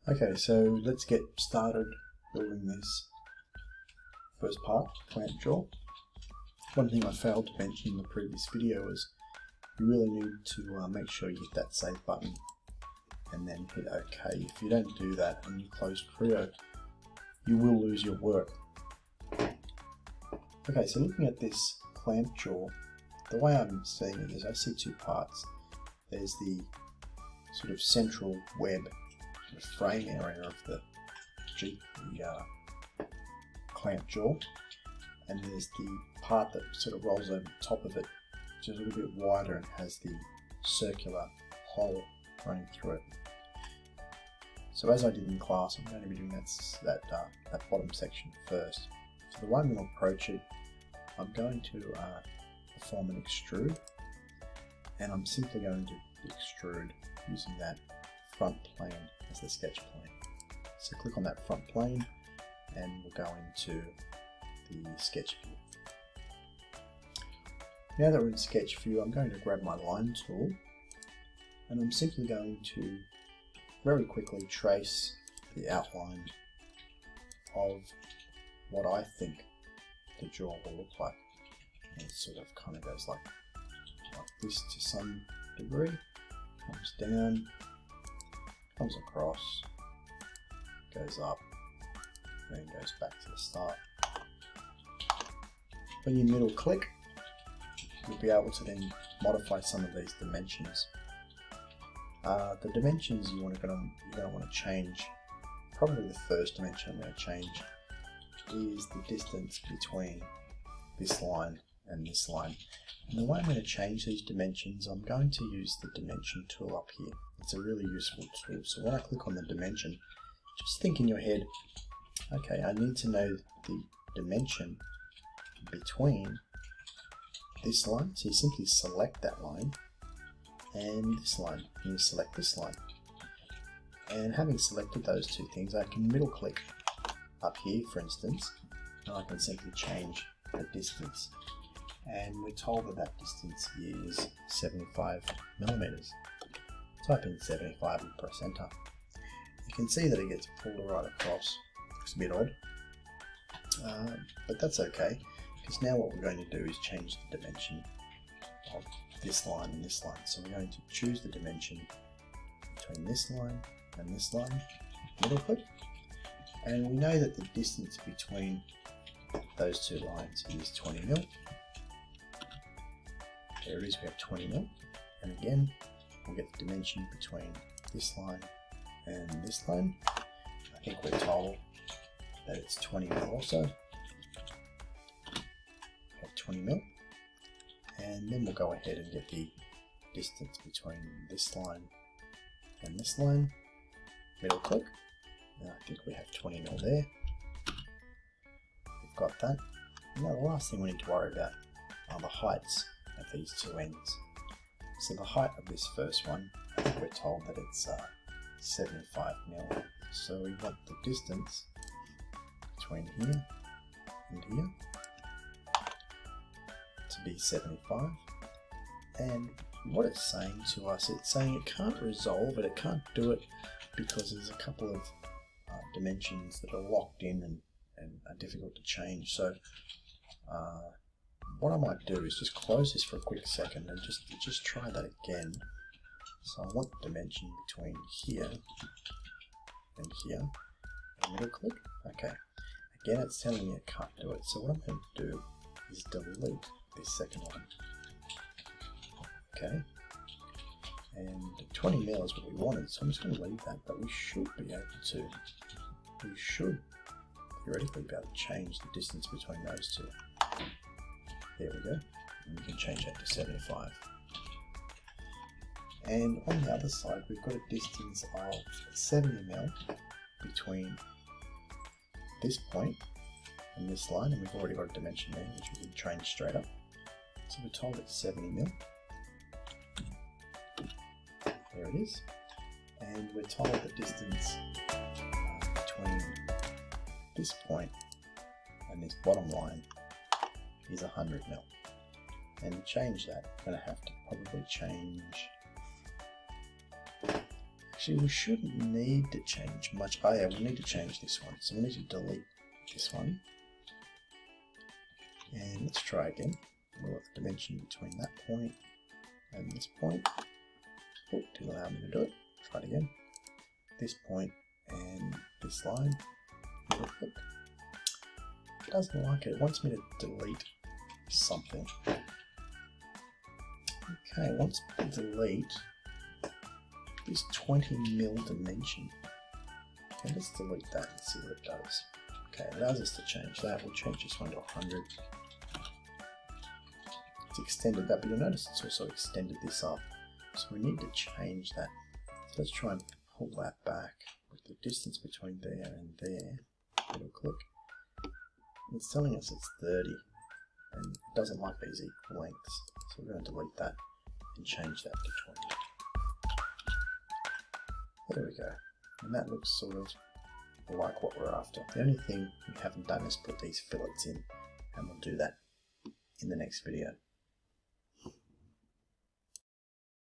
Okay, so let's get started building this first part, ClampJaw. One thing I failed to mention in the previous video is you really need to make sure you hit that save button and then hit OK. If you don't do that and you close Creo, you will lose your work. Okay, so looking at this ClampJaw, the way I'm seeing it is I see two parts. There's the sort of central web sort of frame area of the ClampJaw, and there's the part that sort of rolls over the top of it, which is a little bit wider and has the circular hole running through it. So as I did in class, I'm going to be doing that bottom section first. So the way I'm going to approach it, I'm going to perform an extrude, and I'm simply going to extrude using that front plane as the sketch plane. So click on that front plane and we'll go into the sketch view. Now that we're in sketch view, I'm going to grab my line tool and I'm simply going to very quickly trace the outline of what I think the jaw will look like. And it sort of kind of goes like this to some degree, comes down, comes across, goes up, then goes back to the start. When you middle click, you'll be able to then modify some of these dimensions. The dimensions you're going to want to change, probably the first dimension I'm going to change is the distance between this line and this line. And the way I'm going to change these dimensions, I'm going to use the dimension tool up here. It's a really useful tool. So when I click on the dimension, just think in your head, okay, I need to know the dimension between this line. So you simply select that line and this line, and you select this line. And having selected those two things, I can middle click up here, for instance, and I can simply change the distance. And we're told that that distance is 75 millimeters. Type in 75 and press enter. You can see that it gets pulled right across. Looks a bit odd, but that's okay, because now what we're going to do is change the dimension of this line and this line. So we're going to choose the dimension between this line and this line, middle click, and we know that the distance between those two lines is 20 mil. There it is, we have 20 mil, and again we'll get the dimension between this line and this line. I think we're told that it's 20 mil also. We have 20 mil, and then we'll go ahead and get the distance between this line and this line, middle click, and I think we have 20 mil there. We've got that. Now the last thing we need to worry about are the heights of these two ends. So the height of this first one, I think we're told that it's 75 mil. So we want the distance between here and here to be 75. And what it's saying to us, it's saying it can't resolve it, it can't do it because there's a couple of dimensions that are locked in and are difficult to change. So what I might do is just close this for a quick second and just try that again. So I want the dimension between here and here, and middle click. Okay, again it's telling me I can't do it. So what I'm going to do is delete this second one. Okay, and 20 mil is what we wanted, so I'm just going to leave that, but we should be able to, we should theoretically be able to change the distance between those two. There we go, and we can change that to 75. And on the other side, we've got a distance of 70 mil between this point and this line, and we've already got a dimension there, which we can change straight up. So we're told it's 70 mil. There it is. And we're told the distance between this point and this bottom line is 100 mil. And to change that, I'm going to have to probably change Actually, we shouldn't need to change much. Oh yeah, we need to change this one. So we need to delete this one. And let's try again. We'll have the dimension between that point and this point. Oh, didn't allow me to do it. Try it again. This point and this line. Click. It doesn't like it. It wants me to delete something. Okay, it wants me to delete this 20 mil dimension. Okay, let's delete that and see what it does. Okay, it allows us to change that. We'll change this one to 100. It's extended that, but you'll notice it's also extended this up. So we need to change that. So let's try and pull that back with the distance between there and there. Double click. It's telling us it's 30, and it doesn't like these equal lengths. So we're going to delete that and change that to 20. There we go. And that looks sort of like what we're after. The only thing we haven't done is put these fillets in, and we'll do that in the next video.